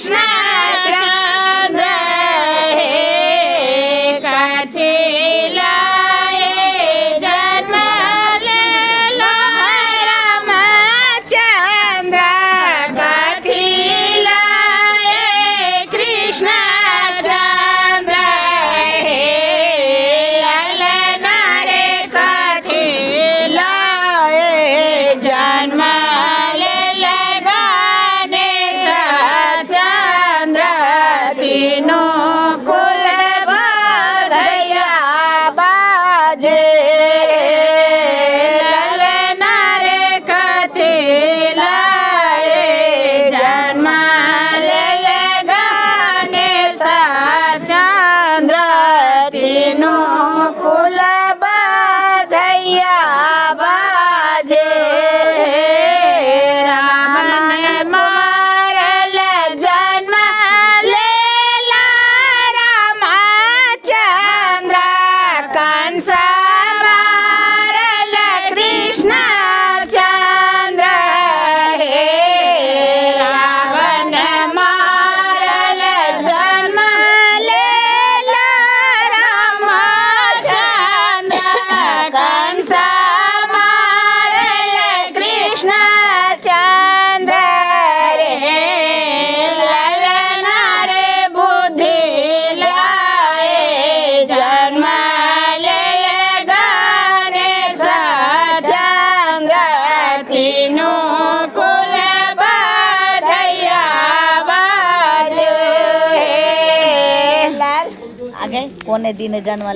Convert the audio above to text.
कृष्णचन्द्र हे कथिलाय जन्म लेलो रामचन्द्र कथिलाय कृष्णचन्द्र हे ललना रे कथिलाय जन्म लेलो गणेश चन्द्र तीनों कुल बधाइया बाजे ललना रे कथिलाय जन्म लेलो गणेश चन्द्र तीनों कुल बधाइया बाजे राम ने मारल जन्म लेला रामचन्द्र कंस मारल कृष्णचन्द्र हे रावण मारल जन्म लेला रामचन्द्र कंस मारल कृष्णचन्द्र रे ललना रे बुद्धि लाए जन्म लेलो गणेश चन्द्र तीनों कुल बधाइया बाजे आगे कोने दिन जन्म